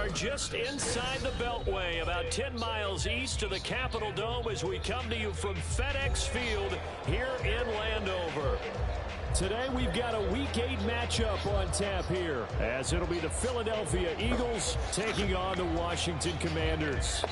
are just inside the Beltway, about 10 miles east of the Capitol Dome as we come to you from FedEx Field here in Landover. Today we've got a Week 8 matchup on tap here, as it'll be the Philadelphia Eagles taking on the Washington Commanders.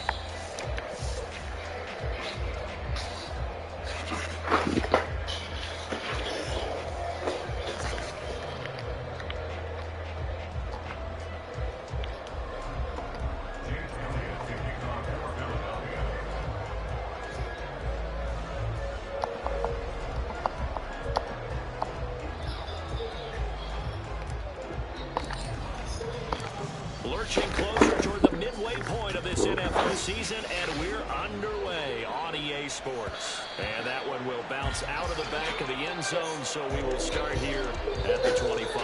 Lurching closer toward the midway point of this NFL season, and we're underway on EA Sports. And that one will bounce out of the back of the end zone, so we will start here at the 25.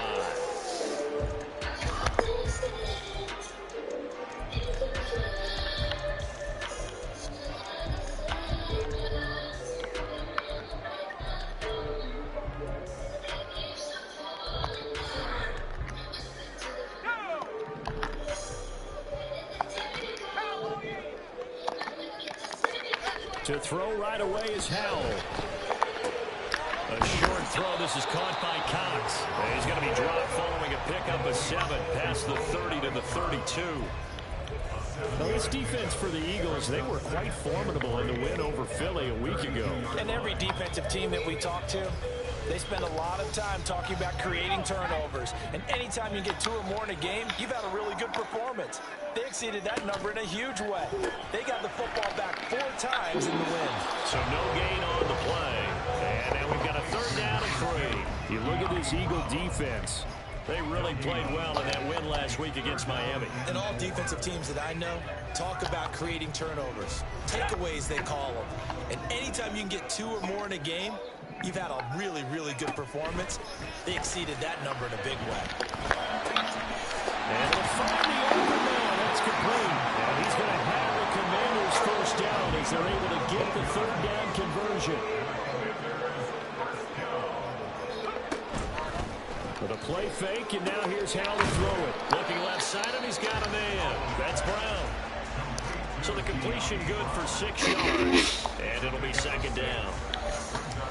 To throw right away is Howell. A short throw. This is caught by Cox. And he's going to be dropped following a pickup of 7 past the 30 to the 32. Now, this defense for the Eagles, they were quite formidable in the win over Philly a week ago. And every defensive team that we talk to, they spend a lot of time talking about creating turnovers. And anytime you get 2 or more in a game, you've had a really good performance. They exceeded that number in a huge way. They got the football back 4 times in the win. So no gain on the play. And now we've got a 3rd down and 3. You look at this Eagle defense. They really played well in that win last week against Miami. And all defensive teams that I know talk about creating turnovers. Takeaways, they call them. And anytime you can get 2 or more in a game, you've had a really, really good performance. They exceeded that number in a big way. And they'll find the open man. That's complete. And he's going to have the Commanders' first down as they're able to get the 3rd down conversion. With a play fake, and now here's how to throw it. Looking left side, and he's got a man. That's Brown. So the completion good for 6 yards. And it'll be 2nd down.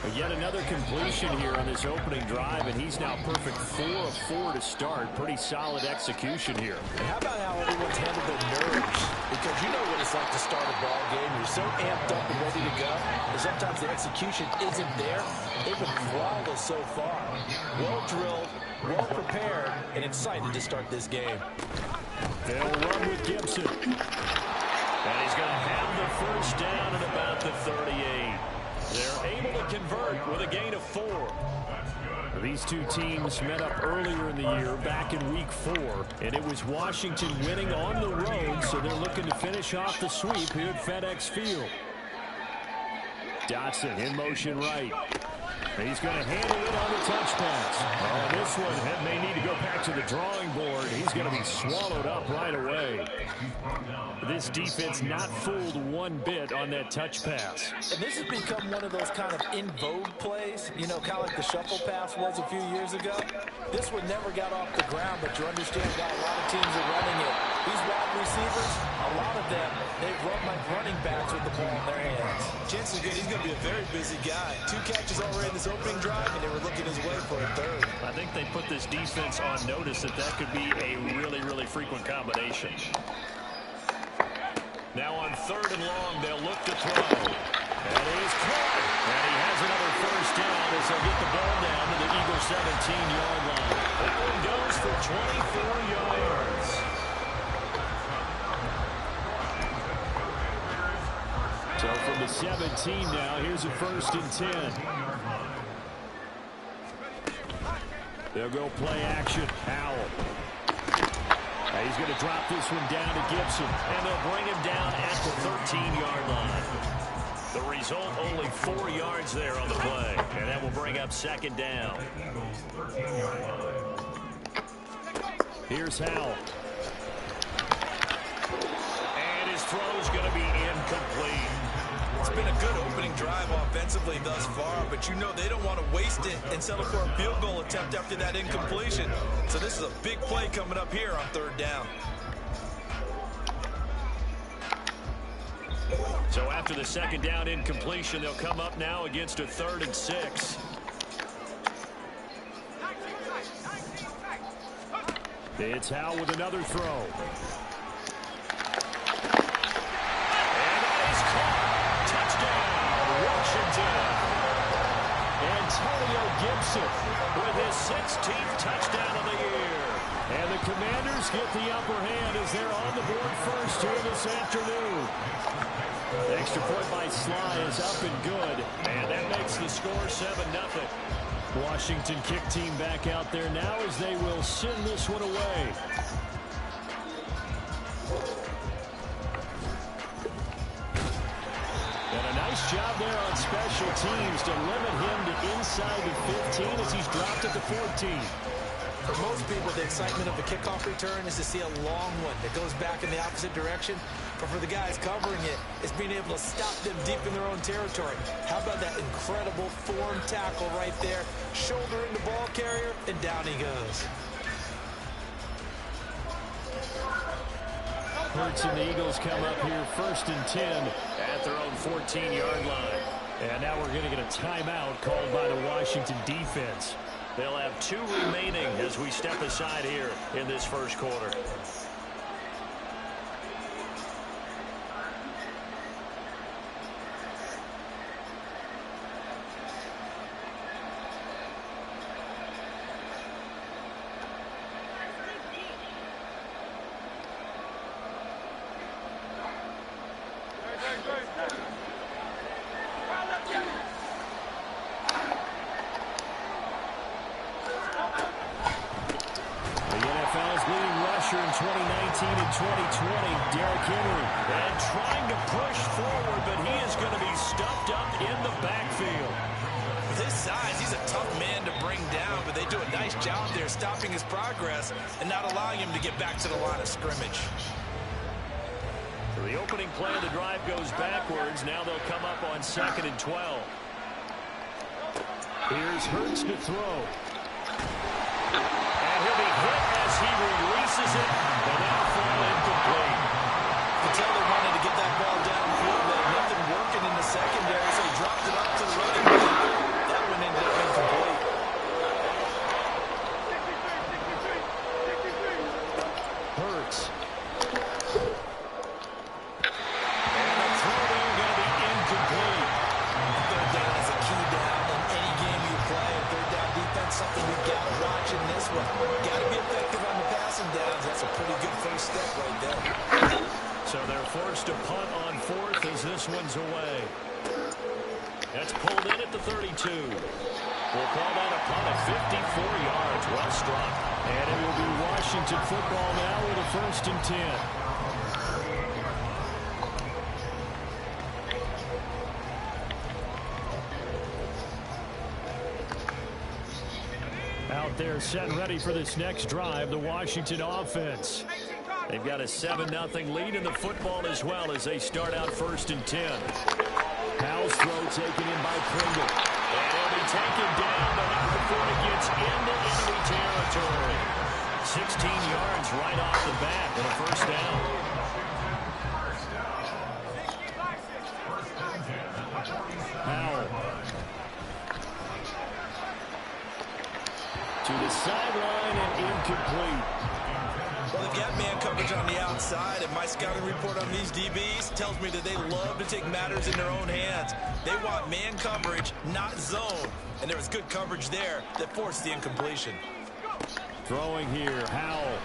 But yet another completion here on this opening drive, and he's now perfect 4 of 4 to start. Pretty solid execution here. And how about how everyone's handled their nerves? Because you know what it's like to start a ball game. You're so amped up and ready to go, and sometimes the execution isn't there. They've been flawless so far. Well drilled, well prepared, and excited to start this game. They'll run with Gibson. And he's going to have the first down at about the 38. They're able to convert with a gain of 4. These two teams met up earlier in the year, back in week 4, and it was Washington winning on the road, so they're looking to finish off the sweep here at FedEx Field. Dotson in motion right. He's going to handle it on the touch pass. Oh, this one may need to go back to the drawing board. He's going to be swallowed up right away. This defense not fooled one bit on that touch pass. And this has become one of those kind of in vogue plays, you know, kind of like the shuffle pass was a few years ago. This one never got off the ground, but you understand why a lot of teams are running it. These wide receivers, a lot of them, they run like running backs with the ball in their hands. Chances are good he's going to be a very busy guy. 2 catches already in this opening drive, and they were looking his way for a 3rd. I think they put this defense on notice that that could be a really, really frequent combination. Now on 3rd and long, they'll look to throw. And he is caught. And he has another first down as they'll get the ball down to the Eagles' 17-yard line. That one goes for 24 yards. So from the 17 now, here's a 1st and 10. They'll go play action. Howell. He's going to drop this one down to Gibson, and they'll bring him down at the 13-yard line. The result, only 4 yards there on the play, and that will bring up 2nd down. Here's Howell. And his throw's going to be incomplete. It's been a good opening drive offensively thus far, but you know they don't want to waste it and settle for a field goal attempt after that incompletion. So this is a big play coming up here on 3rd down. So after the second down incompletion, they'll come up now against a 3rd and 6. It's Howe with another throw. Antonio Gibson with his 16th touchdown of the year. And the Commanders get the upper hand as they're on the board first here this afternoon. The extra point by Sly is up and good. And that makes the score 7-0. Washington kick team back out there now as they will send this one away. And a nice job there on special teams to limit him to inside the 15 as he's dropped at the 14. For most people, the excitement of a kickoff return is to see a long one that goes back in the opposite direction. But for the guys covering it, it's being able to stop them deep in their own territory. How about that incredible form tackle right there? Shoulder in the ball carrier, and down he goes. Hurts and the Eagles come up here 1st and 10 at their own 14-yard line. And now we're going to get a timeout called by the Washington defense. They'll have 2 remaining as we step aside here in this first quarter. In 2019 and 2020, Derrick Henry. And trying to push forward, but he is going to be stuffed up in the backfield. With his size, he's a tough man to bring down, but they do a nice job there stopping his progress and not allowing him to get back to the line of scrimmage. So the opening play of the drive goes backwards. Now they'll come up on 2nd and 12. Here's Hurts to throw. And he'll be hit as he releases it, and now fall incomplete. You can tell they wanted to get that ball downfield, but nothing working in the secondary, so he dropped it up to the running back. That one ended up incomplete. Hurts. And the throw there going to be incomplete. Third down is a key down in any game you play. Third down defense, something we've got to watch in this one. Got to be effective on the passing downs. That's a pretty good first step right there. So they're forced to punt on 4th as this one's away. That's pulled in at the 32. We'll call that a punt of 54 yards. Well struck. And it will be Washington football now with a 1st and 10. Out there set and ready for this next drive, the Washington offense. They've got a 7-0 lead in the football as well as they start out 1st and 10. Howe's throw taken in by Pringle. And he'll be taken down, but not before it gets into enemy territory. 16 yards right off the bat and a 1st down. Howell. To the sideline and incomplete. Well, they've got man coverage on the outside, and my scouting report on these DBs tells me that they love to take matters in their own hands. They want man coverage, not zone. And there was good coverage there that forced the incompletion. Throwing here, Howell.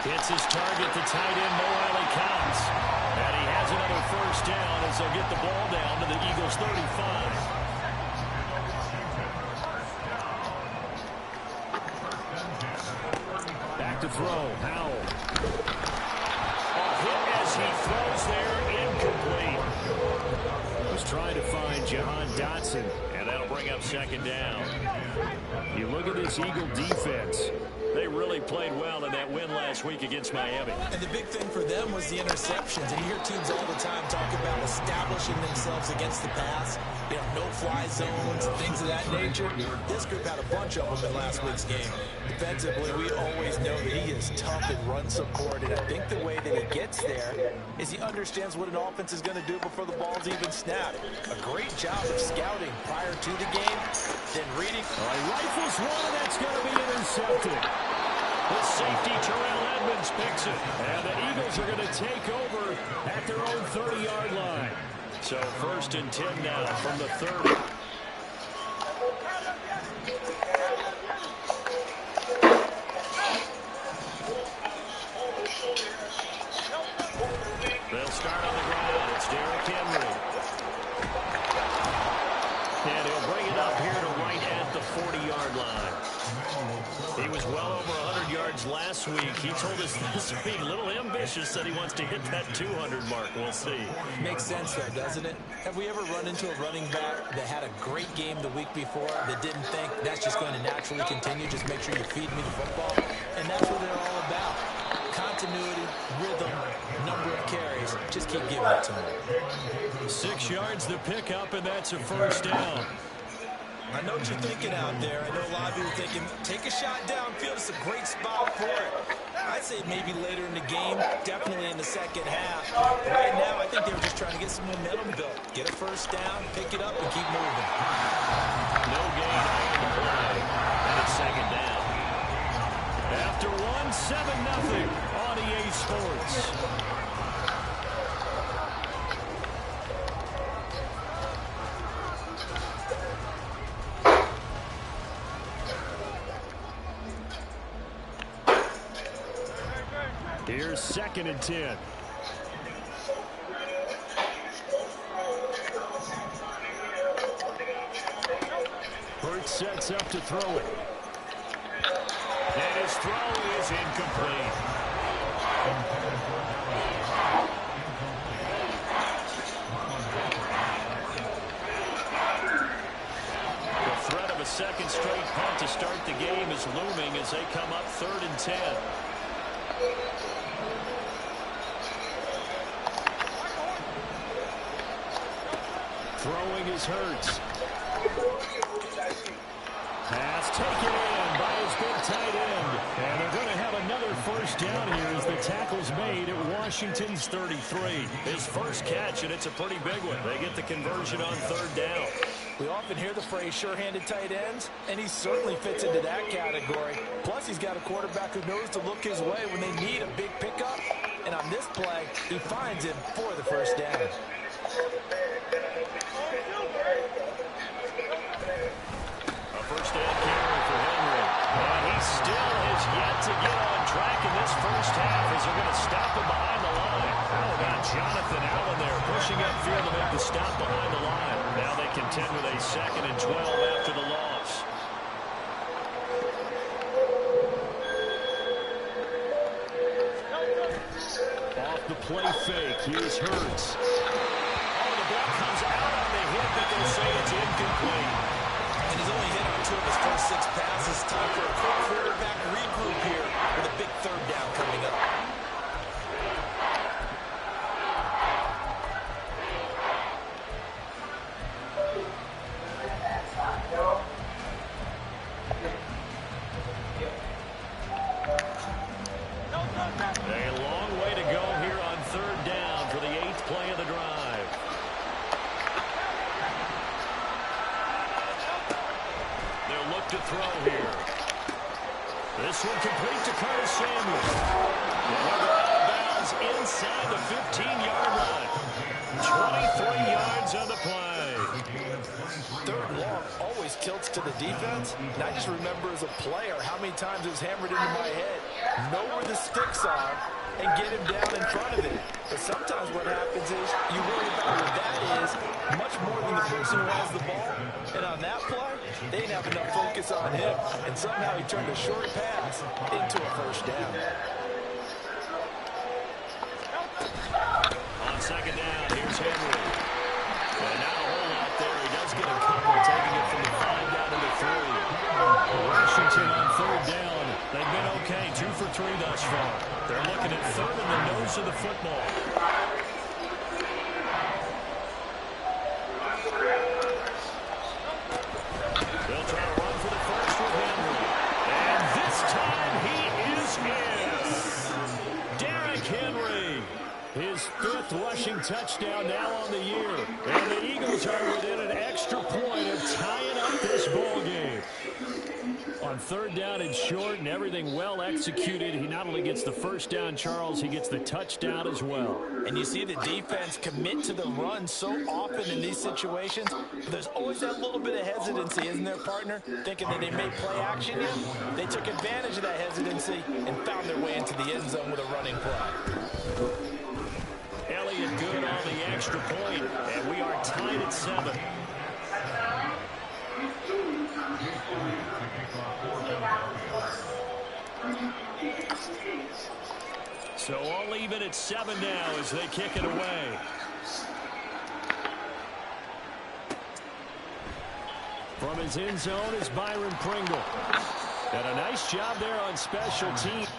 Hits his target, the tight end, Mo Alley Counts. And he has another 1st down as they'll get the ball down to the Eagles' 35. To throw, Howell. A hit as he throws there, incomplete. Was trying to find Jahan Dotson. And that'll bring up 2nd down. You look at this Eagle defense. They really played well in that win last week against Miami. And the big thing for them was the interceptions. And you hear teams all the time talk about a establishing themselves against the pass. You know, no-fly zones, things of that nature. This group had a bunch of them in last week's game. Defensively, we always know that he is tough in run support, and I think the way that he gets there is he understands what an offense is going to do before the ball's even snapped. A great job of scouting prior to the game, then reading. All right, rifles one, and that's going to be intercepted. The safety, Terrell Edmonds, picks it. And the Eagles are going to take over at their own 30-yard line. So 1st and 10 now from the 30. They'll start on the ground. It's Derrick Henry. And he'll bring it up here to right at the 40-yard line. He was well over 100 yards last week. He told us this week, a little ambitious, that he wants to hit that 200 mark. We'll see. Makes sense, though, doesn't it? Have we ever run into a running back that had a great game the week before that didn't think that's just going to naturally continue? Just make sure you feed me the football. And that's what they're all about. Continuity, rhythm, number of carries. Just keep giving it to them. 6 yards the pickup, and that's a 1st down. I know what you're thinking out there. I know a lot of you are thinking, take a shot downfield. It's a great spot for it. I'd say maybe later in the game, definitely in the second half. Right now, I think they were just trying to get some momentum built. Get a 1st down, pick it up, and keep moving. No gain on the play. And it's 2nd down. After 7-0 on EA Sports. Here's 2nd and 10. Hurts sets up to throw it. And his throw is incomplete. The threat of a second straight punt to start the game is looming as they come up 3rd and 10. Throwing is Hurts. Pass taken in by his big tight end. And they're going to have another 1st down here as the tackle's made at Washington's 33. His first catch, and it's a pretty big one. They get the conversion on 3rd down. We often hear the phrase sure-handed tight ends, and he certainly fits into that category. Plus, he's got a quarterback who knows to look his way when they need a big pickup. And on this play, he finds him for the 1st down. A 1st down carry for Henry. And he still has yet to get on track in this 1st half as they're going to stop him behind the line. How about Jonathan Allen there pushing upfield to make the stop behind the line. Now they contend with a 2nd and 12 after the loss. Off the play fake, here's Hurts. Oh, the ball comes out on the hit, but they'll say it's incomplete. And he's only hit on 2 of his first 6 passes. Time for a quick quarterback regroup here with a big 3rd down coming up. A long way to go here on 3rd down for the 8th play of the drive. They'll look to throw here. This one complete to Curtis Samuel. Out of bounds inside the 15-yard line. 23 yards on the play. 3rd and long always tilts to the defense. And I just remember as a player how many times it was hammered into my head. Know where the sticks are and get him down in front of it. But sometimes what happens is you worry about what that is much more than the person who has the ball. And on that play, they didn't have enough focus on him. And somehow he turned a short pass into a 1st down. On 2nd down, here's Henry. And not a whole lot there. He does get a couple, taking it from the 5 down to the 3. Washington on 3rd down. They've been okay, 2 for 3 thus far. They're looking at 3rd in the nose of the football. touchdown now on the year. And the Eagles are within an extra point of tying up this ball game. On third down and short and everything well executed, he not only gets the first down, Charles, he gets the touchdown as well. And you see the defense commit to the run so often in these situations. There's always that little bit of hesitancy, isn't there, partner? Thinking that they may play action in. They took advantage of that hesitancy and found their way into the end zone with a running play. Elliott good on the extra point, and we are tied at 7. So all even at 7 now as they kick it away. From his end zone is Byron Pringle. And a nice job there on special teams.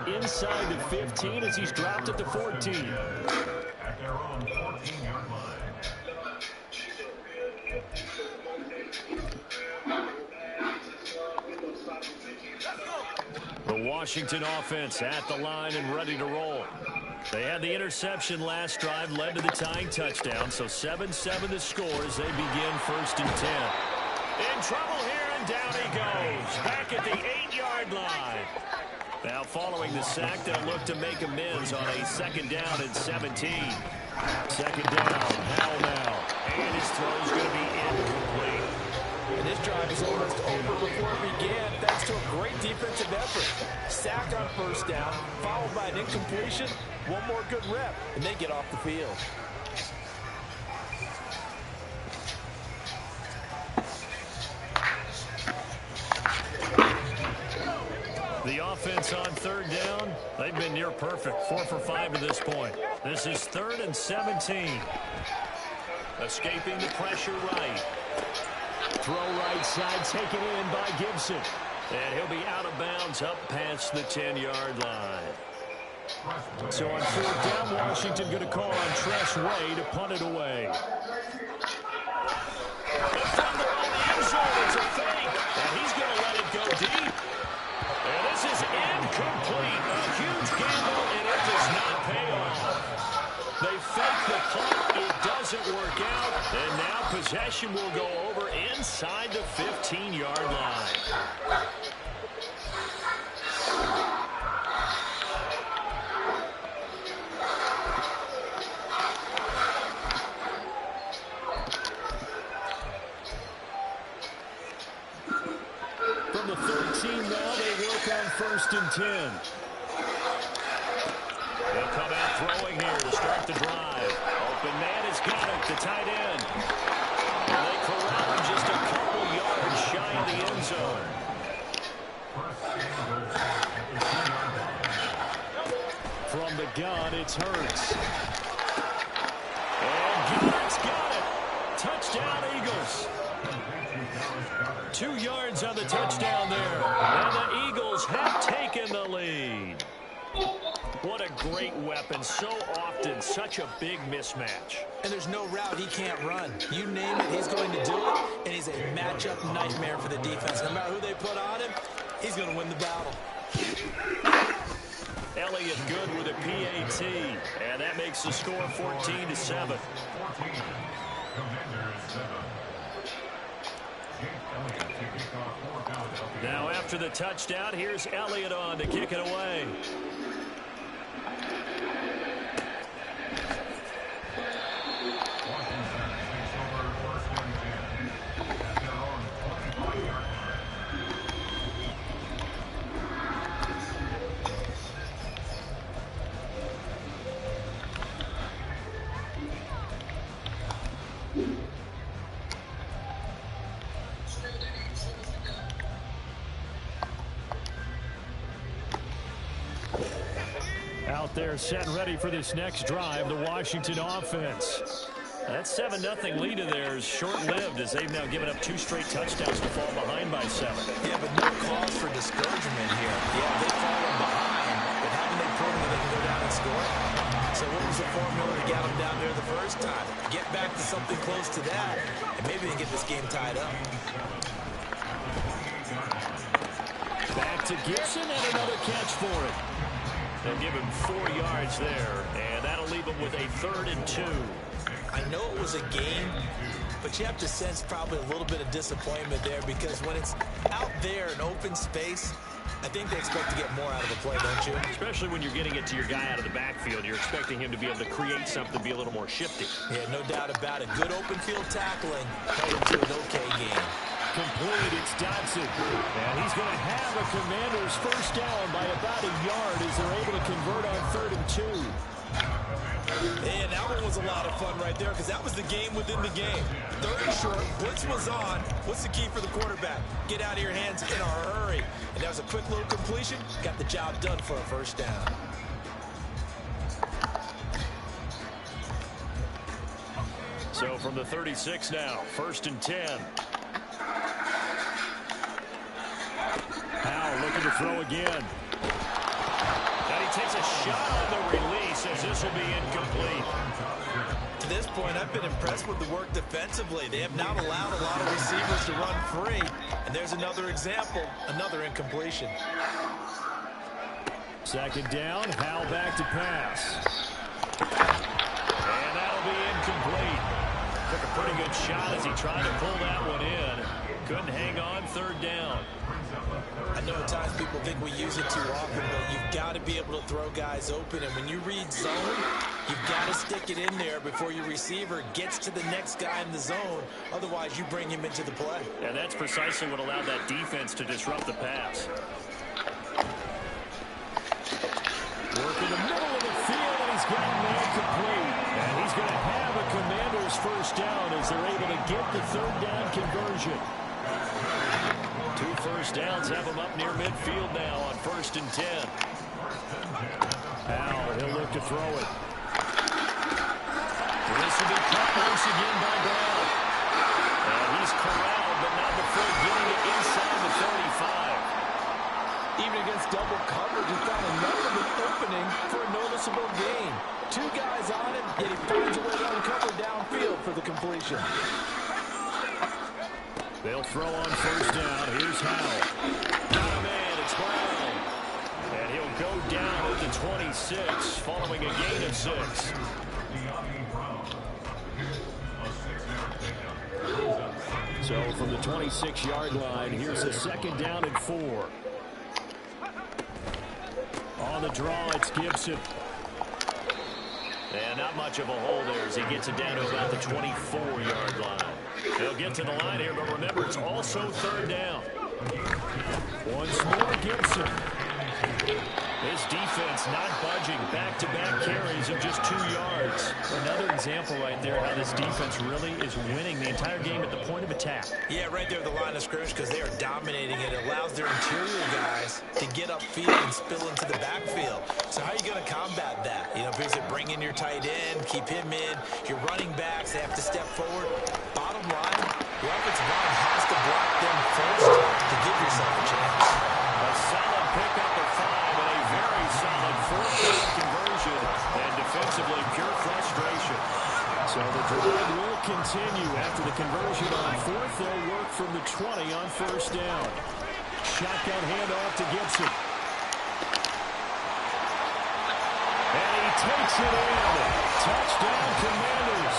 Inside the 15 as he's dropped at the 14. At their own 14-yard line. The Washington offense at the line and ready to roll. They had the interception last drive, led to the tying touchdown, so 7-7 the score as they begin 1st and 10. In trouble here, and down he goes. Back at the 8-yard line. Now following the sack, they'll look to make amends on a 2nd down and 17. 2nd down, Howell now. And his throw's going to be incomplete. And this drive is almost over before it began thanks to a great defensive effort. Sack on 1st down, followed by an incompletion. One more good rep, and they get off the field. The offense on 3rd down, they've been near perfect. 4 for 5 to this point. This is 3rd and 17. Escaping the pressure right. Throw right side, taken in by Gibson. And he'll be out of bounds up past the 10-yard line. So on 4th down, Washington going to call on Tress Way to punt it away. From the end zone, it's a fake. And he's going to let it go deep. And this is incomplete. A huge gamble, and it does not pay off. They fake the punt. It doesn't work out. And now possession will go over inside the 15-yard line. From the 13 now, they work on 1st and 10. They'll come out throwing here to start the drive. Open man has got it, the tight end. And they corral him just a couple yards shy of the end zone. From the gun, it's Hurts. And Goddard's got it. Touchdown, Eagles. 2 yards on the touchdown there. And the Eagles have taken the lead. What a great weapon. So often, such a big mismatch. And there's no route he can't run. You name it, he's going to do it. And he's a matchup nightmare for the defense. No matter who they put on him, he's going to win the battle. Elliott good with a PAT. And that makes the score 14-7. Now after the touchdown, here's Elliott on to kick it away. out there setting ready for this next drive, the Washington offense. That 7-0 lead of theirs short-lived as they've now given up 2 straight touchdowns to fall behind by 7. Yeah, but no cause for discouragement here. Yeah, they've fallen behind, but haven't they proven that they can go down and score? So what was the formula to get them down there the first time? Get back to something close to that, and maybe they get this game tied up. Back to Gibson and another catch for it. They'll give him 4 yards there, and that'll leave him with a 3rd and 2. I know it was a game, but you have to sense probably a little bit of disappointment there because when it's out there in open space, I think they expect to get more out of the play, don't you? Especially when you're getting it to your guy out of the backfield. You're expecting him to be able to create something, be a little more shifty. Yeah, no doubt about it. Good open field tackling headed to an okay game. Complete, it's Dodson. And he's going to have a Commanders first down by about a yard as they're able to convert on 3rd and 2. And that one was a lot of fun right there because that was the game within the game. 3rd and short, blitz was on. What's the key for the quarterback? Get out of your hands in a hurry. And that was a quick little completion. Got the job done for a first down. So from the 36 now, 1st and 10. Powell looking to throw again. And he takes a shot on the release as this will be incomplete. To this point, I've been impressed with the work defensively. They have not allowed a lot of receivers to run free. And there's another example, another incompletion. 2nd down, Powell back to pass. And that'll be incomplete. Took a pretty good shot as he tried to pull that one in. Couldn't hang on, 3rd down. I know at times people think we use it too often, but you've got to be able to throw guys open. And when you read zone, you've got to stick it in there before your receiver gets to the next guy in the zone. Otherwise, you bring him into the play. And that's precisely what allowed that defense to disrupt the pass. Work in the middle of the field, and he's got a man complete. And he's going to have a Commanders first down as they're able to get the 3rd down conversion. 2 first downs have him up near midfield now on 1st and 10. Powell, he'll look to throw it. This will be cut loose again by Brown. And he's corralled, but not before getting it inside the 35. Even against double coverage, he found enough of an opening for a noticeable gain. 2 guys on him, yet he finds a way to uncover downfield for the completion. They'll throw on 1st down. Here's Howell. Got a man. It's Brown. And he'll go down at the 26 following a gain of 6. So from the 26-yard line, here's the 2nd down and 4. On the draw, it's Gibson. And not much of a hole there as he gets it down to about the 24-yard line. He'll get to the line here, but remember, it's also 3rd down. Once more, Gibson. His defense not budging. Back-to-back carries of just 2 yards. Another example right there how this defense really is winning the entire game at the point of attack. Yeah, right there at the line of scrimmage because they are dominating it. It allows their interior guys to get upfield and spill into the backfield. So how are you going to combat that? You know, basically bring in your tight end, keep him in. Your running backs, they have to step forward. Bottom line, your offensive line has to block them first to give yourself a chance. A solid pickup of 5 and a very solid 4th conversion. And defensively, pure frustration. So the drive will continue after the conversion on 4th. They'll work from the 20 on 1st down. Shotgun handoff to Gibson. And he takes it in. Touchdown, Commanders.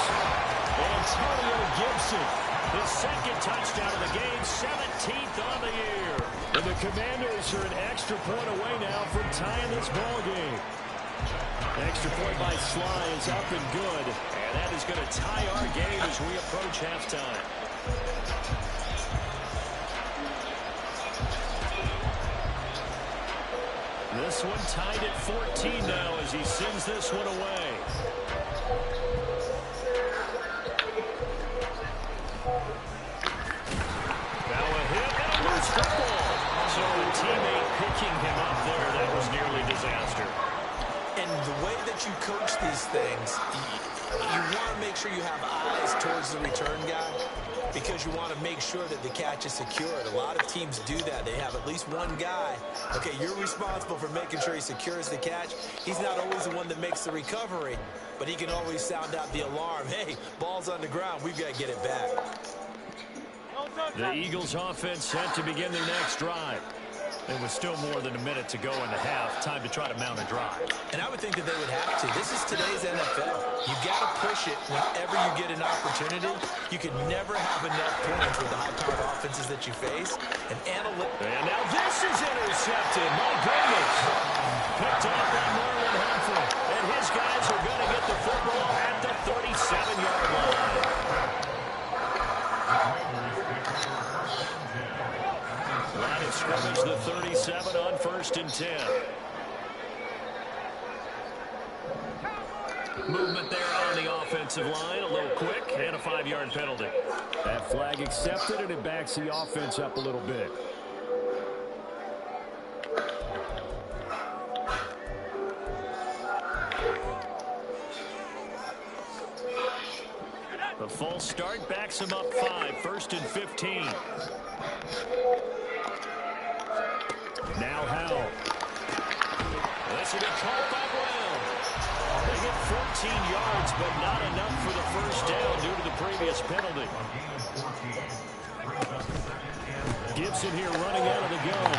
Antonio Gibson, his 2nd touchdown of the game, 17th on the year. And the Commanders are an extra point away now from tying this ball game. Extra point by Sly is up and good. And that is going to tie our game as we approach halftime. This one tied at 14 now as he sends this one away. Now a hit and a loose football. So a teammate picking him up there, that was nearly disaster. And these things, you want to make sure you have eyes towards the return guy because you want to make sure that the catch is secured. A lot of teams do that. They have at least one guy. Okay, you're responsible for making sure he secures the catch. He's not always the one that makes the recovery, but he can always sound out the alarm. Hey, ball's on the ground. We've got to get it back. The Eagles offense set to begin their next drive. There was still more than a minute to go in the half. Time to try to mount a drive. And I would think that they would have to. This is today's NFL. You've got to push it whenever you get an opportunity. You can never have enough points with the high-powered offenses that you face. And now this is intercepted. My goodness. Picked off by Marlon Humphrey. And his guys are going to get the football at the 37-yard line. Line of scrimmage, the 37 on 1st and 10. Movement there on the offensive line, a little quick, and a 5-yard penalty. That flag accepted, and it backs the offense up a little bit. The false start backs him up 5, 1st and 15. Now Howell. This will be caught by Brown. They get 14 yards, but not enough for the first down due to the previous penalty. Gibson here running out of the gun.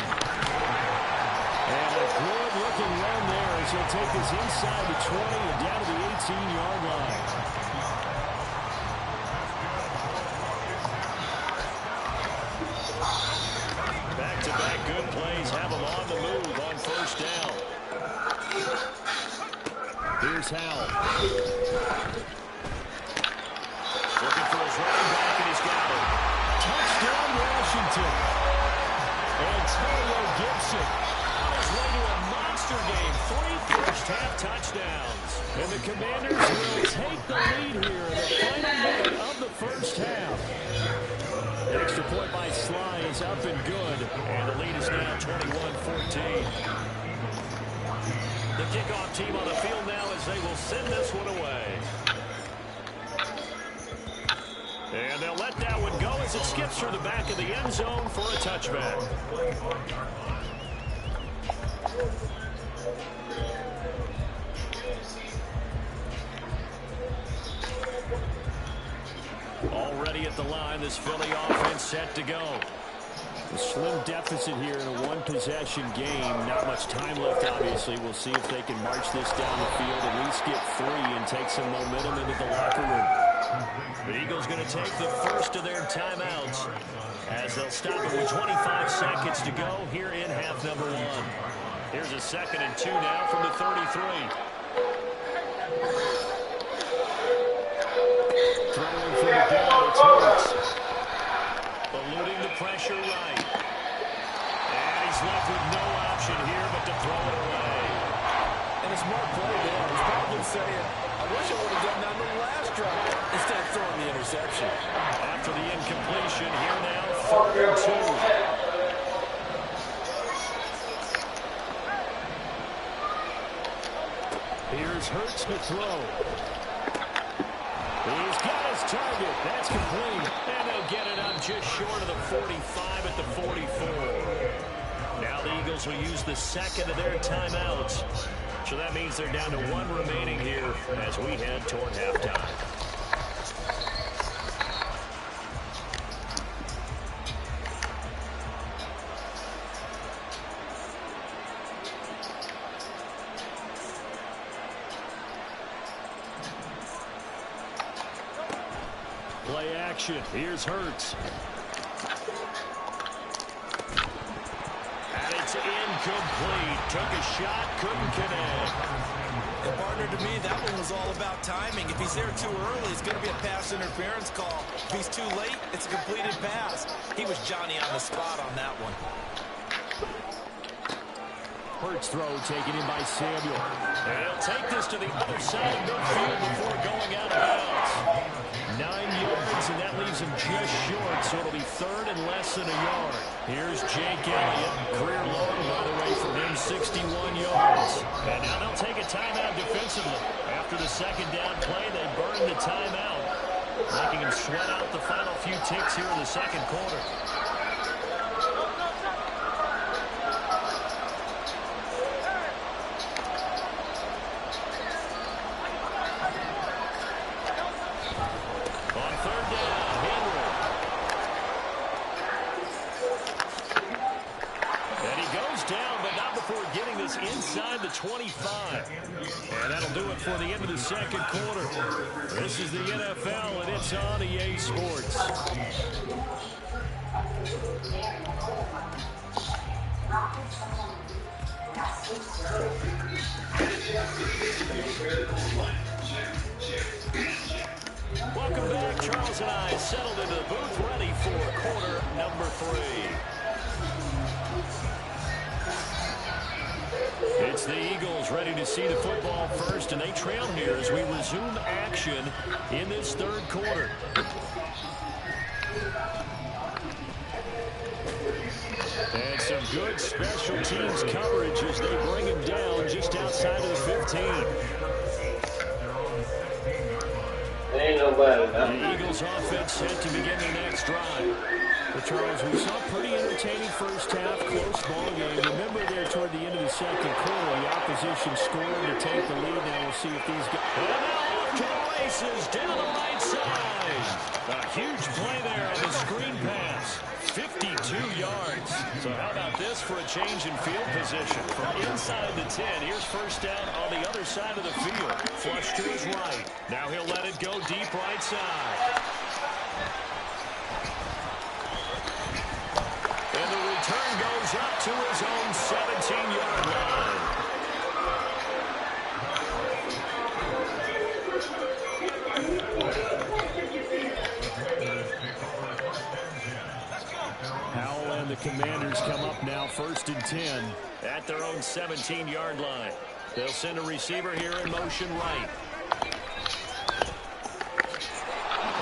And a good-looking run there as he'll take this inside the 20 and down to the 18-yard line. Back-to-back good plays have him on the move on 1st down. Here's Howell. Looking for his running back, and he's got it. Touchdown, Washington. Antonio Gibson on his way to a monster game. 3 first-half touchdowns. And the Commanders will take the lead here in the final minute of the first half. Extra point by Sly is up and good. And the lead is now 21-14. The kickoff team on the field now as they will send this one away. And they'll let that one go as it skips through the back of the end zone for a touchback. Already at the line, this Philly offense set to go. A slim deficit here in a one-possession game. Not much time left, obviously. We'll see if they can march this down the field, at least get 3 and take some momentum into the locker room. The Eagles going to take the first of their timeouts as they'll stop it with 25 seconds to go here in half number 1. Here's a 2nd and 2 now from the 33. Throwing from the gun, it's Hurts. Eluding the pressure right. And he's left with no option here but to throw it away. And a smart play there. He's probably saying, I wish I would have done that on the last drive instead of throwing the interception. After the incompletion, here now, 3rd and 2. Here's Hurts to throw. He's got his target. That's complete. And they'll get it up just short of the 45 at the 44. Now the Eagles will use the 2nd of their timeouts. So that means they're down to 1 remaining here as we head toward halftime. Play action. Here's Hurts. And it's incomplete. Took a shot, couldn't connect. And partner, to me, that one was all about timing. If he's there too early, it's going to be a pass interference call. If he's too late, it's a completed pass. He was Johnny on the spot on that one. Hurts throw taken in by Samuel. And he'll take this to the other side of midfield before going out of bounds. 9 yards, and that leaves him just short, so it'll be 3rd and less than a yard. Here's Jake Elliott. Career low, by the way, for him, 61 yards. And now they'll take a timeout defensively. After after the second down play, they burned the timeout, making him sweat out the final few ticks here in the second quarter. On third down, Henry. And he goes down, but not before getting this inside the 25. And that'll do it for the end of the second quarter. This is the NFL, and it's on EA Sports. Welcome back. Charles and I settled into the booth, ready for quarter number 3. It's the Eagles ready to see the football first, and they trail here as we resume action in this third quarter. And some good special teams coverage as they bring him down just outside of the 15. Ain't nobody. The Eagles offense set to begin their next drive. But Charles, we saw a pretty entertaining first half, close ball game. Remember there toward the end of the second quarter, the opposition scored to take the lead. Now we'll see if these guys... And now off to the races, down the right side. A huge play there on the screen pass. 52 yards. So how about this for a change in field position? From inside the 10, here's first down on the other side of the field. Flush to his right. Now he'll let it go deep right side. And the return goes up to his own 17-yard line. Howell and the Commanders come up now first and 10 at their own 17-yard line. They'll send a receiver here in motion right.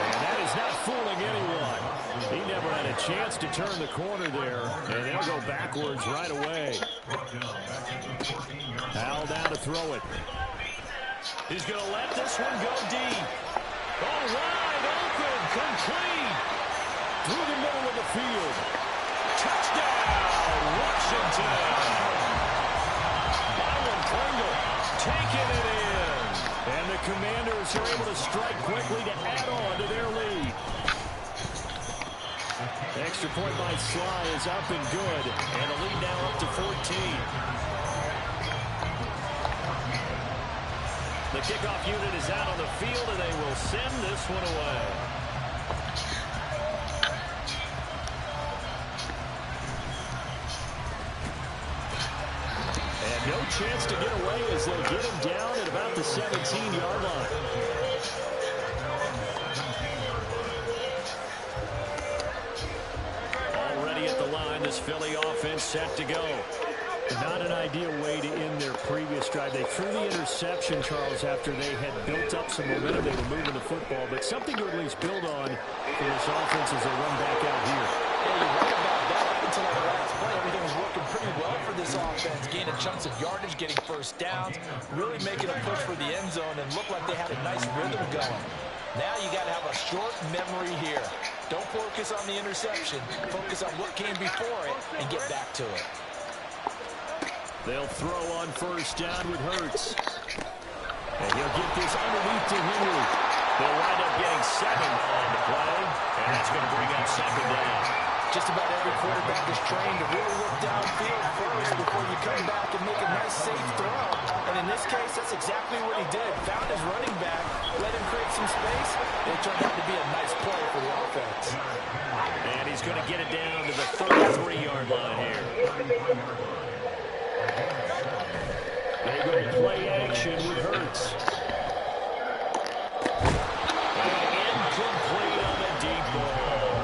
And that is not fooling anyone. He never had a chance to turn the corner there, and they'll go backwards right away. Howell down to throw it. He's going to let this one go deep. Oh, wide open, complete. Through the middle of the field. Touchdown, Washington. Byron Pringle taking it in. And the Commanders are able to strike quickly to add on to their lead. Extra point by Sly is up and good. And the lead now up to 14. The kickoff unit is out on the field, and they will send this one away. And no chance to get away as they'll get him down at about the 17-yard line. Already at the line, this Philly offense set to go. Not an ideal way to end their previous drive. They threw the interception, Charles, after they had built up some momentum. They were moving the football, but something to at least build on for this offense as they run back out here. Yeah, you're right about that. Up until the last play, everything was working pretty well for this offense. Gaining chunks of yardage, getting first downs, really making a push for the end zone, and looked like they had a nice rhythm going. Now you got to have a short memory here. Don't focus on the interception. Focus on what came before it and get back to it. They'll throw on first down with Hurts. And he'll get this underneath to Henry. They'll wind up getting 7 on the play, and that's going to bring up second down. Just about every quarterback is trained to really look downfield first before you come back and make a nice, safe throw. And in this case, that's exactly what he did. Found his running back, let him create some space, and it turned out to be a nice play for the offense. And he's going to get it down to the 33-yard line here. They go play action with Hurts. And incomplete on the deep ball.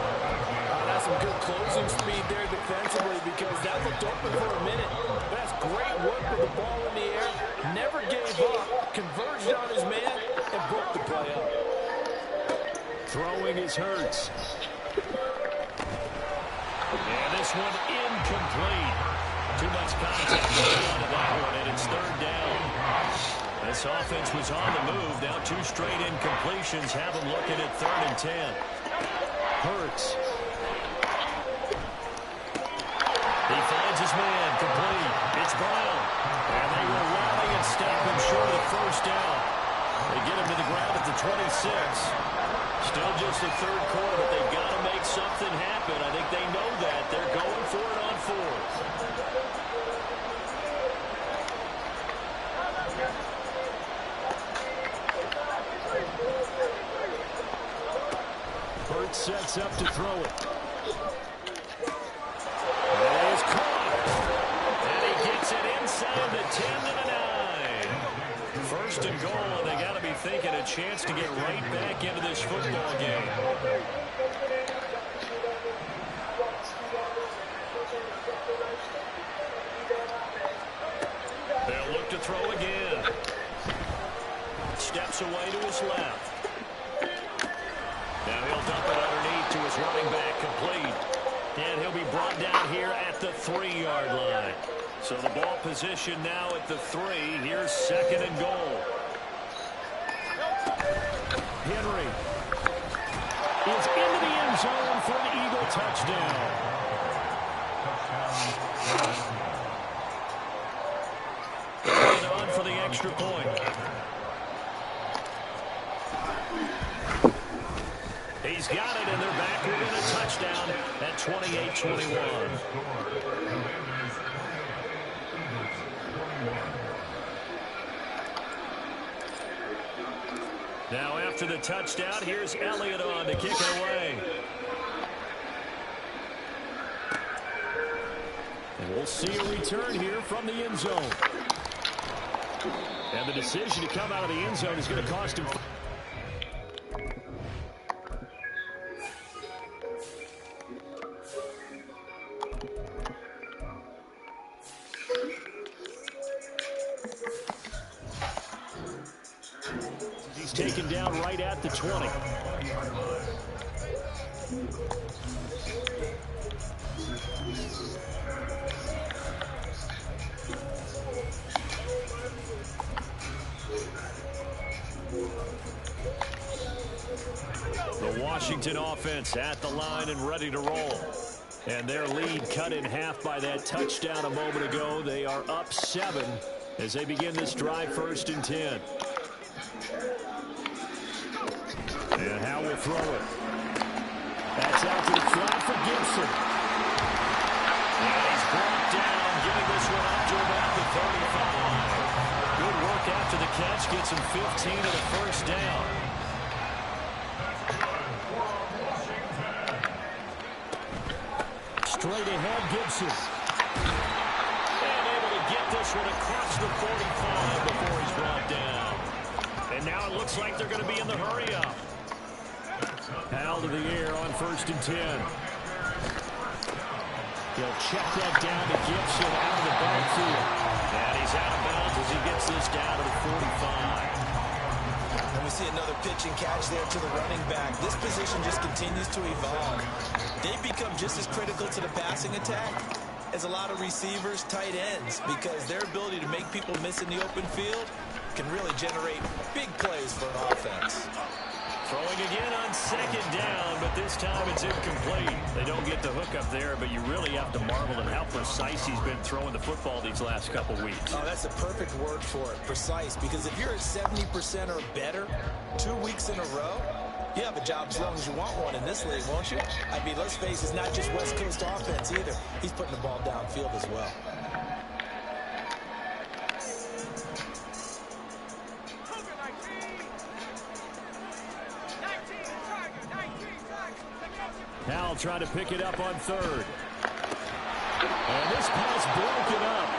That's some good closing speed there defensively because that looked open for a minute. But that's great work with the ball in the air. Never gave up. Converged on his man and broke the play up. Throwing is Hurts. And this one incomplete. Too much contact going on to that one, and it's third down. The This offense was on the move. Now 2 straight incompletions have them looking at 3rd and 10. Hurts. He finds his man, complete. It's Brown. And they will rally and stop him short of the 1st down. They get him to the ground at the 26. Still just the 3rd quarter, but they've got to make something happen. I think they know that. They're going for it on 4th. Hurts sets up to throw it. It is caught. And he gets it inside the 10 to the 9. 1st and goal, and they got to be thinking a chance to get right back into this football game. They'll look to throw again. Steps away to his left. Now he'll dump it underneath to his running back, complete. And he'll be brought down here at the 3-yard line. So the ball position now at the 3. Here's 2nd and goal. Henry is into the end zone for an Eagle touchdown. And on for the extra point. He's got it, and they're back within a touchdown at 28-21. Now after the touchdown, here's Elliott on to kick it away. And we'll see a return here from the end zone. And the decision to come out of the end zone is going to cost him. He's taken down right at the 20. The Washington offense at the line and ready to roll. And their lead cut in half by that touchdown a moment ago. They are up 7 as they begin this drive, 1st and 10. And Howe will throw it. That's out to the flat for Gibson. And he's brought down, getting this one up to about the 35. Good work after the catch. Gets him 15 and a 1st down. Straight ahead, Gibson. And able to get this one across the 45 before he's brought down. And now it looks like they're going to be in the hurry-up. Out of the air on 1st and 10. He'll check that down to Gibson out of the backfield. And he's out of bounds as he gets this down to the 45. And we see another pitch and catch there to the running back. This position just continues to evolve. They've become just as critical to the passing attack as a lot of receivers, tight ends, because their ability to make people miss in the open field can really generate big plays for an offense. Throwing again on 2nd down, but this time it's incomplete. They don't get the hook up there, but you really have to marvel at how precise he's been throwing the football these last couple weeks. Oh, that's a perfect word for it, precise, because if you're at 70% or better 2 weeks in a row, you have a job as long as you want one in this league, won't you? I mean, let's face it, it's not just West Coast offense either. He's putting the ball downfield as well. Howell trying to pick it up on 3rd. And this pass broken up.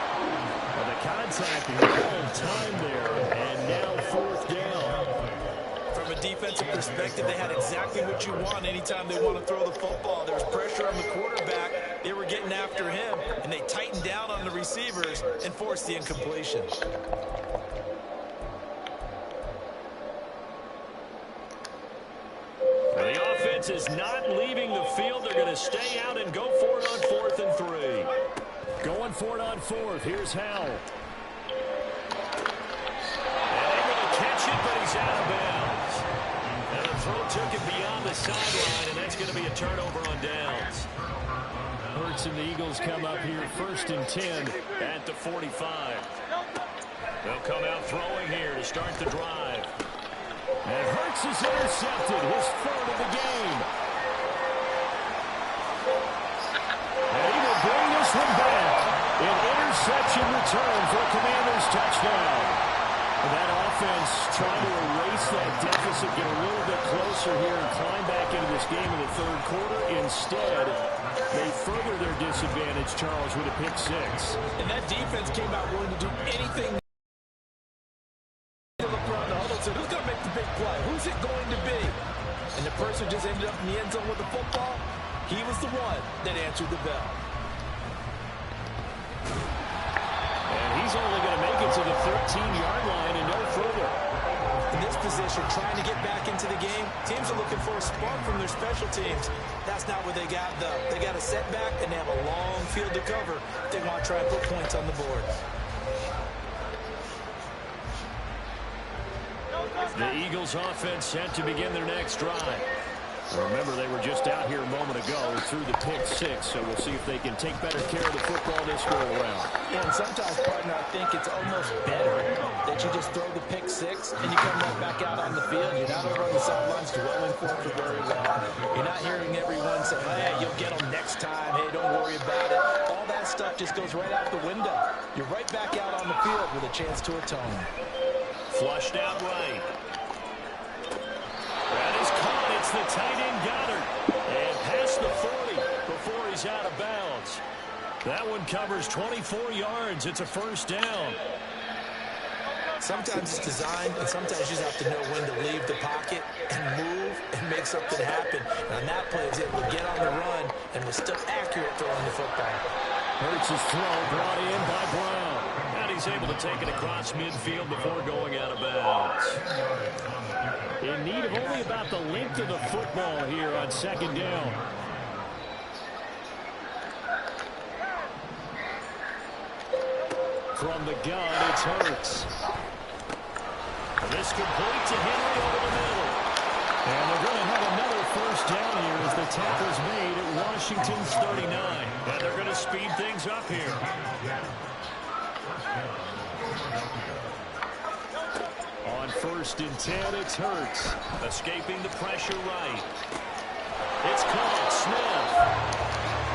Well, the contact the whole time there. And now 4th down. From a defensive perspective, they had exactly what you want anytime they want to throw the football. There was pressure on the quarterback. They were getting after him, and they tightened down on the receivers and forced the incompletion. The offense is not leaving the field. They're going to stay out and go for it on 4th and 3. Going for it on 4th. Here's Howell. And throw took him beyond the sideline, and that's going to be a turnover on downs. Hurts and the Eagles come up here 1st and 10 at the 45. They'll come out throwing here to start the drive. And Hurts is intercepted, his 3rd of the game. And he will bring this one back. An interception return for a Commanders touchdown. And that offense trying to erase that deficit, get a little bit closer here and climb back into this game in the 3rd quarter. Instead, they further their disadvantage, Charles, with a pick 6. And that defense came out willing to do anything. Look around the huddle and said, who's going to make the big play? Who's it going to be? And the person just ended up in the end zone with the football. He was the one that answered the bell. And he's only going to make it to the 13-yard line and no further. In this position, trying to get back into the game, teams are looking for a spark from their special teams. That's not what they got, though. They got a setback, and they have a long field to cover if they want to try and put points on the board. The Eagles offense set to begin their next drive. Remember, they were just out here a moment ago through the pick 6, so we'll see if they can take better care of the football this go around. Yeah, and sometimes, partner, I think it's almost better that you just throw the pick 6 and you come right back out on the field. You're not over on the sidelines dwelling for it for very long. You're not hearing everyone say, hey, you'll get them next time. Hey, don't worry about it. All that stuff just goes right out the window. You're right back out on the field with a chance to atone. Flushed out right. That is caught. It's the tight end Goddard. And past the 40 before he's out of bounds. That one covers 24 yards. It's a 1st down. Sometimes it's designed, and sometimes you just have to know when to leave the pocket and move and make something happen. And on that play, he was able to get on the run and was still accurate throwing the football. Hurts' throw brought in by Brown. And he's able to take it across midfield before going out of bounds. In need of only about the length of the football here on 2nd down. From the gun, it's Hurts. And this complete to Henry over the middle. And they're going to have another 1st down here as the tackle's made at Washington's 39. And they're going to speed things up here. On 1st and 10, it's Hurts. Escaping the pressure right. It's caught. Smith.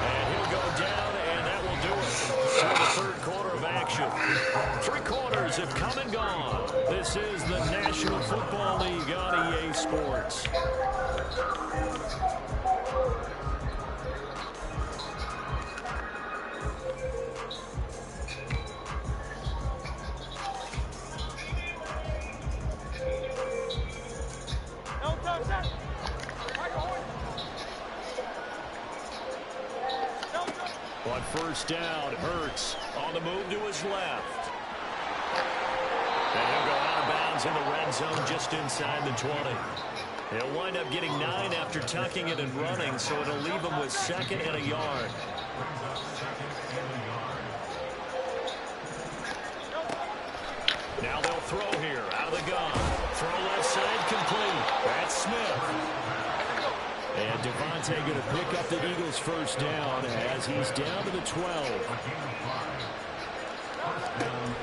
And he'll go down, and that will do it. So the 3rd quarter of action. 3 quarters have come and gone. This is the National Football League on EA Sports. On 1st down, Hurts on the move to his left. And he'll go out of bounds in the red zone just inside the 20. He'll wind up getting 9 after tucking it and running, so it'll leave him with 2nd and a yard. Now they'll throw here out of the gun. Throw left side complete. That's Smith. And Devontae going to pick up the Eagles' 1st down as he's down to the 12.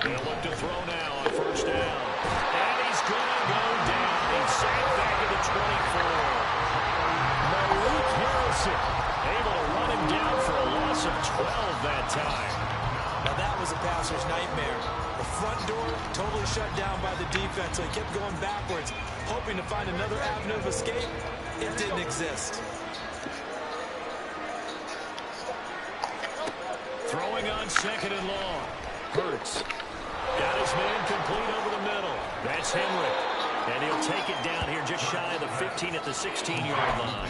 They'll look to throw now on 1st down. And he's going to go down. He's sacked back at the 24. Malik Harrison able to run him down for a loss of 12 that time. Now that was a passer's nightmare. The front door totally shut down by the defense, so he kept going backwards, hoping to find another avenue of escape. It didn't exist. Throwing on 2nd and long. Hurts. Got his man complete over the middle. That's Henry. And he'll take it down here just shy of the 15 at the 16-yard line.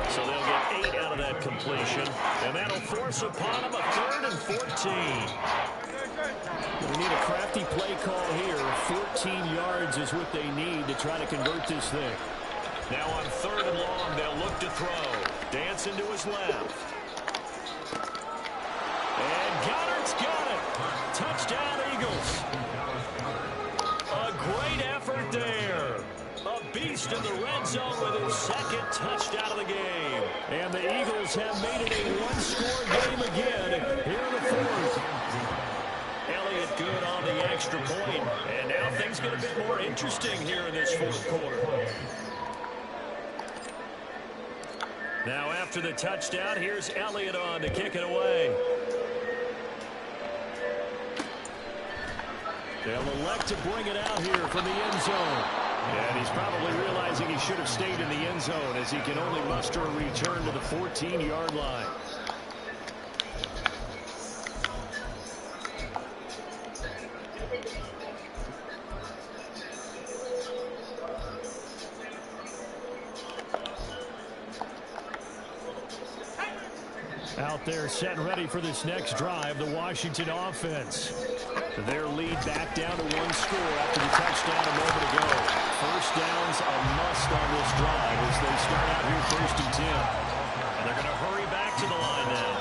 So they'll get 8 out of that completion. And that'll force upon him a 3rd and 14. We need a crafty play call here. 14 yards is what they need to try to convert this thing. Now on 3rd and long, they'll look to throw. Dancing to his left. And Goddard's got it. Touchdown, Eagles. A great effort there. A beast first in the red zone with his second touchdown of the game. And the Eagles have made it a one-score game again here in the fourth. Elliott good on the extra point. And now things get a bit more interesting here in this fourth quarter. Now after the touchdown, here's Elliott on to kick it away. They'll elect to bring it out here from the end zone. And he's probably realizing he should have stayed in the end zone as he can only muster a return to the 14-yard line. Out there set and ready for this next drive, the Washington offense. Their lead back down to one score after the touchdown a moment ago. First down's a must on this drive as they start out here first and 10. And they're going to hurry back to the line now.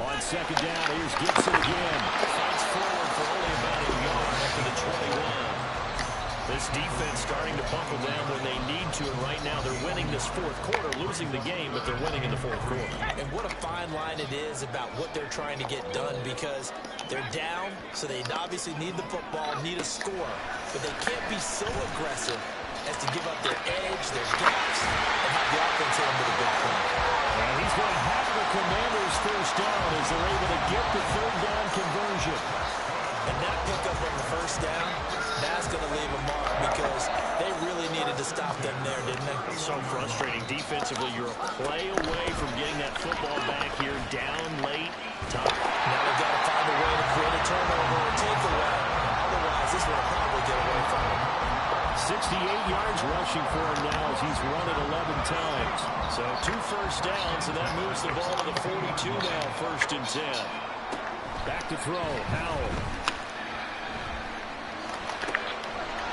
On second down, here's Gibson again. Fights forward for only about a yard after the 21. This defense starting to buckle down when they need to, and right now they're winning this fourth quarter, losing the game, but they're winning in the fourth quarter. And what a fine line it is about what they're trying to get done, because they're down, so they obviously need the football, need a score, but they can't be so aggressive as to give up their edge, their gaps, and have the offense hit them with a big play. And he's going to have the Commanders first down as they're able to get the third down conversion. And that pickup on the first down, that's going to leave a mark because they really needed to stop them there, didn't they? So frustrating defensively. You're a play away from getting that football back here, down late. Tough. Now they've got to find a way to create a turnover or takeaway. Otherwise, this will probably get away from them. 68 yards rushing for him now as he's run it 11 times. So 2 first downs, and that moves the ball to the 42 now, first and 10. Back to throw, Howell.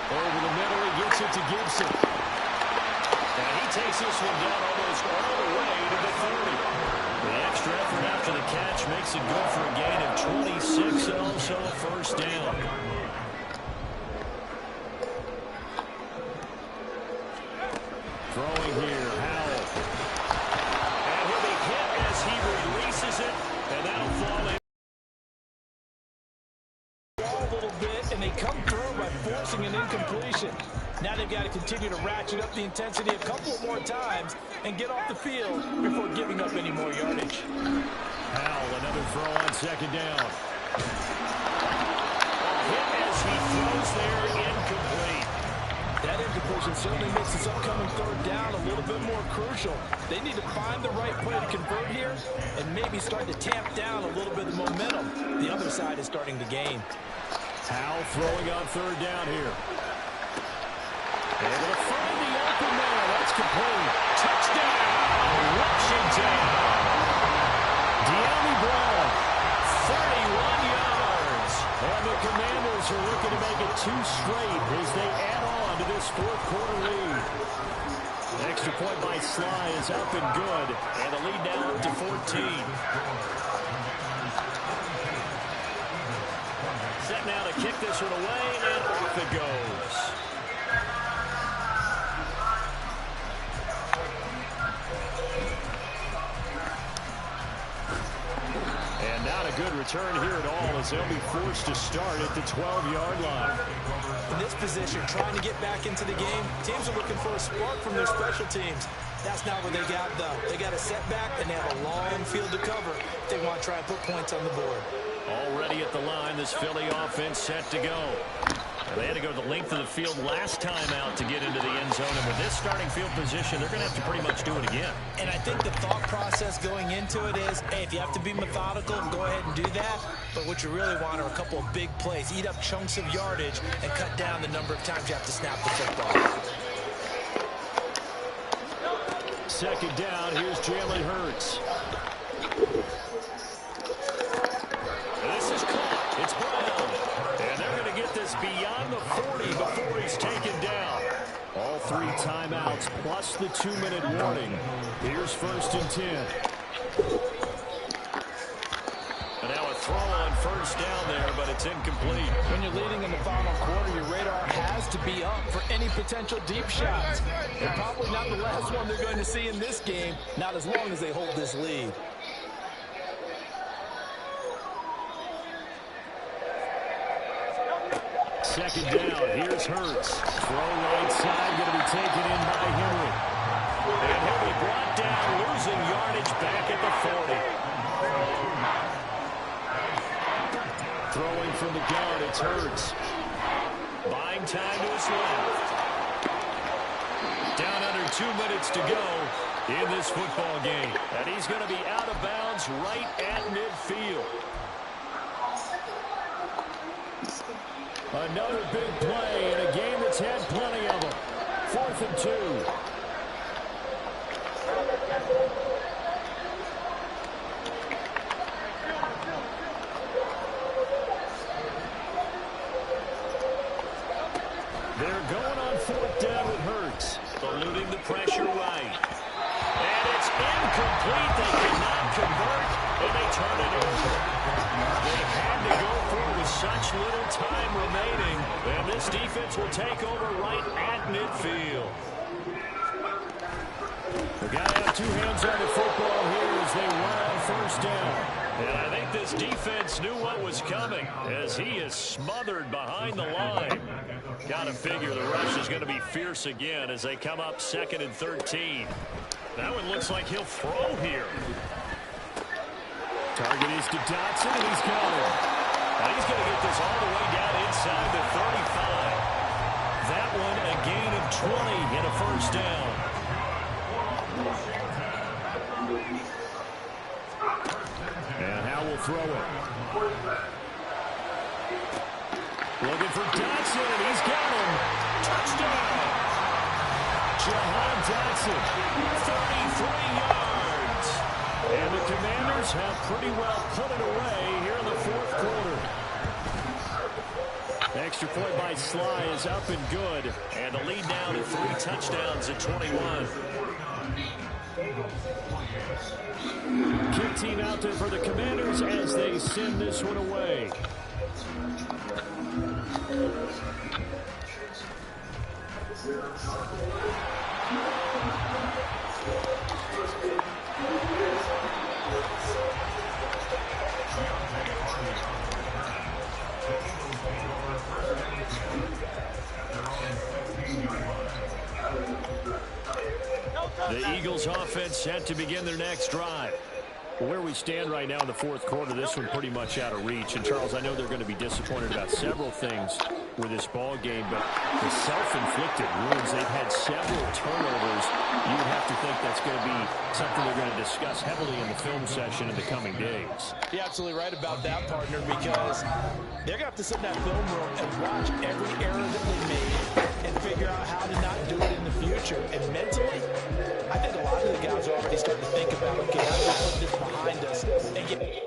Over the middle, he gets it to Gibson. And he takes this one down almost all the way to the 30. The extra effort after the catch makes it good for a gain of 26 and also a first down. Throwing here, Howell. And he'll be hit as he releases it, and that'll fall in. A little bit, and they come through by forcing an incompletion. Now they've got to continue to ratchet up the intensity a couple more times and get off the field before giving up any more yardage. Howell, another throw on second down. Hit as he throws there, incomplete. That incompletion certainly makes this upcoming third down a little bit more crucial. They need to find the right play to convert here and maybe start to tamp down a little bit of momentum. The other side is starting to gain. Howell throwing on third down here. Able to find the open man. That's complete. Touchdown, Washington. De'Ami Brown, 31 yards. And the Commanders are looking to make it 2 straight as they add on to this fourth quarter lead. Extra point by Sly is up and good. And the lead now up to 14. Set now to kick this one away, and off it goes. And not a good return here at all as they'll be forced to start at the 12-yard line. In this position, trying to get back into the game, teams are looking for a spark from their special teams. That's not what they got, though. They got a setback, and they have a long field to cover if they want to try and put points on the board. Already at the line, this Philly offense set to go. And they had to go the length of the field last time out to get into the end zone. And with this starting field position, they're going to have to pretty much do it again. And I think the thought process going into it is, hey, if you have to be methodical, go ahead and do that. But what you really want are a couple of big plays. Eat up chunks of yardage and cut down the number of times you have to snap the football. Second down, here's Jalen Hurts. This is caught. It's Brown. And they're going to get this beyond the 40 before he's taken down. All 3 timeouts plus the 2-minute warning. Here's first and 10. And now a throw on first down there, but it's incomplete. When you're leading in the final quarter, your radar has to be up for any potential deep shots. And probably not the last one they're going to see in this game, not as long as they hold this lead. Second down, here's Hurts. Throw right side, going to be taken in by Henry. And he'll be brought down, losing yardage back at the 40. Throwing from the gun, it's Hurts. Buying time to his left. Down under 2 minutes to go in this football game. And he's going to be out of bounds right at midfield. Another big play in a game that's had plenty of them. 4th and 2. They're going on 4th down with Hurts. Eluding the pressure right. And it's incomplete. They cannot convert, and they turn it over. They had to go for it with such little time remaining. And this defense will take over right at midfield. They got to have 2 hands on the football here as they run on first down. And I think this defense knew what was coming as he is smothered behind the line. Got to figure the rush is going to be fierce again as they come up 2nd and 13. That one looks like he'll throw here. Target is to Dotson, and he's got him. Now he's going to get this all the way down inside the 35. That one a gain of 20 and a first down. And Howe will throw it. Looking for Dotson, and he's got him. Touchdown! Jahan Dotson, 33 yards. And the Commanders have pretty well put it away here in the 4th quarter. Extra point by Sly is up and good. And the lead now to 3 touchdowns at 21. Kick team out there for the Commanders as they send this one away. The Eagles offense set to begin their next drive. Well, where we stand right now in the 4th quarter, this one pretty much out of reach. And, Charles, I know they're going to be disappointed about several things with this ball game, but the self-inflicted wounds, they've had several turnovers. You would have to think that's going to be something they're going to discuss heavily in the film session in the coming days. You're absolutely right about that, partner, because they're going to have to sit in that film room and watch every error that they made and figure out how to not do it in the future. And mentally, I think a lot of the guys are already starting to think about, okay, how do we put this behind us and get...